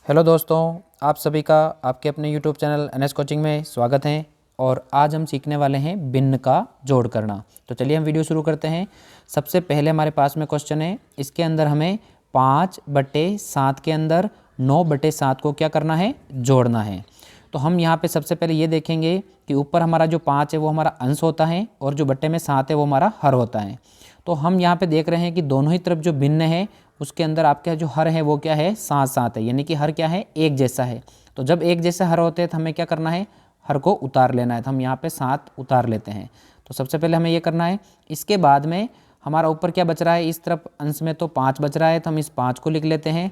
Hello दोस्तों, आप सभी का आपके अपने यूट्यूब चैनल एनएस कोचिंग में स्वागत है। और आज हम सीखने वाले हैं भिन्न का जोड़ करना। तो चलिए हम वीडियो शुरू करते हैं। सबसे पहले हमारे पास में क्वेश्चन है, इसके अंदर हमें 5/7 के अंदर 9/7 को क्या करना है, जोड़ना है। तो हम यहाँ पे सबसे पहले ये देखेंगे कि ऊपर हमारा जो 5 है वो हमारा अंश होता है और जो बट्टे में 7 है वो हमारा हर होता है। तो हम यहाँ पे देख रहे हैं कि दोनों ही तरफ जो भिन्न है उसके अंदर आपका जो हर है वो क्या है, 7/7 है, यानी कि हर क्या है, एक जैसा है। तो जब एक जैसे हर होते हैं तो हमें क्या करना है, हर को उतार लेना है। तो हम यहाँ पे 7 उतार लेते हैं। तो सबसे पहले हमें ये करना है। इसके बाद में हमारा ऊपर क्या बच रहा है, इस तरफ अंश में तो 5 बच रहा है, तो हम इस 5 को लिख लेते हैं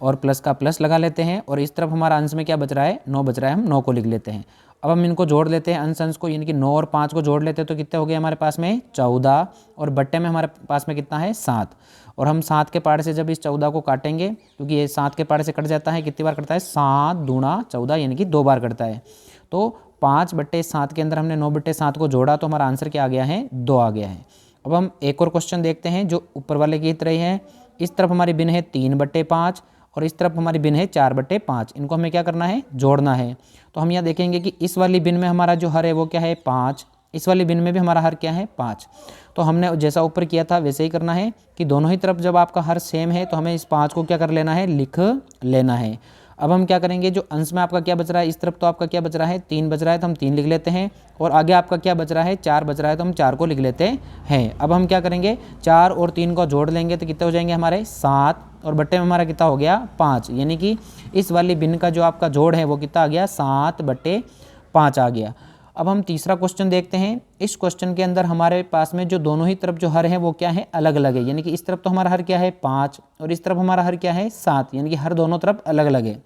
और प्लस का प्लस लगा लेते हैं। और इस तरफ हमारा अंश में क्या बच रहा है, 9 बच रहा है, हम 9 को लिख लेते हैं। अब हम इनको जोड़ लेते हैं, अंश को, यानी कि 9 और 5 को जोड़ लेते हैं तो कितने हो गए हमारे पास में 14, और बट्टे में हमारे पास में कितना है, 7। और हम 7 के पार्ट से जब इस 14 को काटेंगे, क्योंकि ये 7 के पार्ट से कट जाता है, कितनी बार कटता है, 7 दूना 14, यानी कि 2 बार कटता है। तो 5/7 के अंदर हमने 9/7 को जोड़ा तो हमारा आंसर क्या आ गया है, 2 आ गया है। अब हम एक और क्वेश्चन देखते हैं जो ऊपर वाले की तरह ही है। इस तरफ हमारी भिन्न है 3/5 और इस तरफ हमारी भिन्न है 4/5। इनको हमें क्या करना है, जोड़ना है। तो हम यहाँ देखेंगे कि इस वाली भिन्न में हमारा जो हर है वो क्या है, 5। इस वाली भिन्न में भी हमारा हर क्या है, 5। तो हमने जैसा ऊपर किया था वैसे ही करना है कि दोनों ही तरफ जब आपका हर सेम है तो हमें इस 5 को क्या कर लेना है, लिख लेना है। अब हम क्या करेंगे, जो अंश में आपका क्या बच रहा है, इस तरफ तो आपका क्या बच रहा है, 3 बच रहा है, तो हम 3 लिख लेते हैं। और आगे आपका क्या बच रहा है, 4 बच रहा है, तो हम 4 को लिख लेते हैं। अब हम क्या करेंगे, 4 और 3 को जोड़ लेंगे तो कितने हो जाएंगे हमारे, 7, और बट्टे में हमारा कितना हो गया, 5। यानी कि इस वाली भिन्न का जो आपका जोड़ है वो कितना आ गया, 7/5 आ गया। अब हम तीसरा क्वेश्चन देखते हैं। इस क्वेश्चन के अंदर हमारे पास में जो दोनों ही तरफ जो हर है वो क्या है, अलग अलग है। यानी कि इस तरफ तो हमारा हर क्या है, 5, और इस तरफ हमारा हर क्या है, 7, यानी कि हर दोनों तरफ अलग अलग है।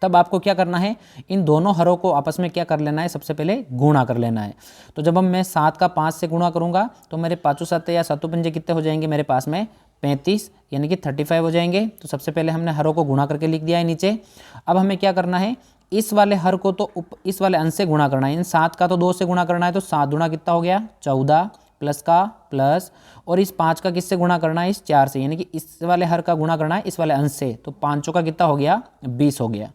तब आपको क्या करना है, इन दोनों हरों को आपस में क्या कर लेना है, सबसे पहले गुणा कर लेना है। तो जब मैं 7 का 5 से गुणा करूंगा तो मेरे 5 7 या 7 पंजे कितने हो जाएंगे मेरे पास में, 35, यानी कि 35 हो जाएंगे। तो सबसे पहले हमने हरों को गुणा करके लिख दिया है नीचे। अब हमें क्या करना है, इस वाले हर को तो इस वाले अंश से गुणा करना है। इन 7 का तो 2 से गुणा करना है, तो 7 गुणा कितना हो गया, 14, प्लस का प्लस, और इस 5 का किससे गुणा करना है, इस 4 से, यानी कि इस वाले हर का गुणा करना है इस वाले अंश से। तो 5 का कितना हो गया, 20 हो गया।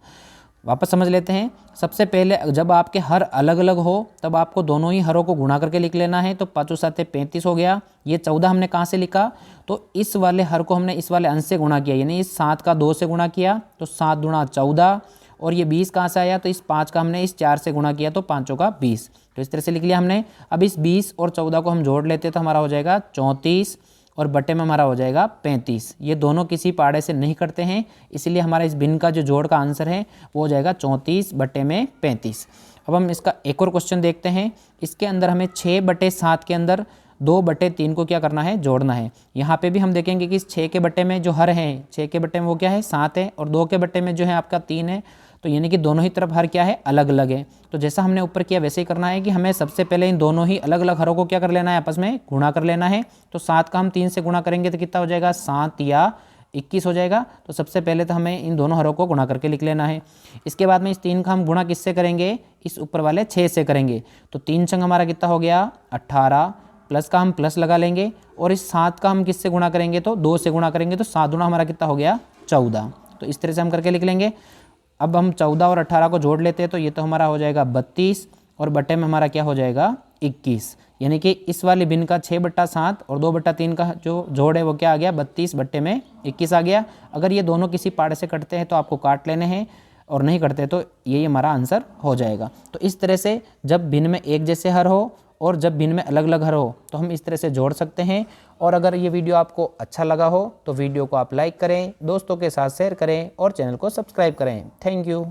वापस समझ लेते हैं। सबसे पहले जब आपके हर अलग अलग हो तब आपको दोनों ही हरों को गुणा करके लिख लेना है। तो 5 7 35 हो गया। ये 14 हमने कहाँ से लिखा, तो इस वाले हर को हमने इस वाले अंश से गुणा किया, यानी इस 7 का 2 से गुणा किया तो 7 दूना 14, और ये 20 कहाँ से आया, तो इस 5 का हमने इस 4 से गुणा किया तो 5 का 20। तो इस तरह से लिख लिया हमने। अब इस 20 और 14 को हम जोड़ लेते तो हमारा हो जाएगा 34, और बट्टे में हमारा हो जाएगा 35। ये दोनों किसी पाड़े से नहीं कटते हैं, इसलिए हमारा इस भिन्न का जो जोड़ का आंसर है वो हो जाएगा 34/35। अब हम इसका एक और क्वेश्चन देखते हैं। इसके अंदर हमें 6/7 के अंदर 2/3 को क्या करना है, जोड़ना है। यहाँ पे भी हम देखेंगे कि इस 6 के बट्टे में जो हर है, 6 के बट्टे में वो क्या है, 7 है, और 2 के बट्टे में जो है आपका 3 है। तो यानी कि दोनों ही तरफ हर क्या है, अलग अलग है। तो जैसा हमने ऊपर किया वैसे ही करना है कि हमें सबसे पहले इन दोनों ही अलग अलग हरों को क्या कर लेना है, आपस में गुणा कर लेना है। तो 7 का हम 3 से गुणा करेंगे तो कितना हो जाएगा, 7 या 21 हो जाएगा। तो सबसे पहले तो हमें इन दोनों हरों को गुणा करके लिख लेना है। इसके बाद में इस 3 का हम गुणा किससे करेंगे, इस ऊपर वाले 6 से करेंगे। तो 3 संग हमारा कितना हो गया, 18, प्लस का हम प्लस लगा लेंगे, और इस 7 का हम किससे गुणा करेंगे, तो 2 से गुणा करेंगे। तो 7 गुणा हमारा कितना हो गया, 14। तो इस तरह से हम करके लिख लेंगे। अब हम 14 और 18 को जोड़ लेते हैं तो ये तो हमारा हो जाएगा 32, और बट्टे में हमारा क्या हो जाएगा, 21। यानी कि इस वाली भिन्न का 6/7 और 2/3 का जो जोड़ है वो क्या आ गया, 32, बट्टे में 21 आ गया। अगर ये दोनों किसी पाड़े से कटते हैं तो आपको काट लेने हैं, और नहीं कटते तो यही हमारा आंसर हो जाएगा। तो इस तरह से जब भिन्न में एक जैसे हर हो और जब भिन्न में अलग अलग हर हो तो हम इस तरह से जोड़ सकते हैं। और अगर ये वीडियो आपको अच्छा लगा हो तो वीडियो को आप लाइक करें, दोस्तों के साथ शेयर करें और चैनल को सब्सक्राइब करें। Thank you.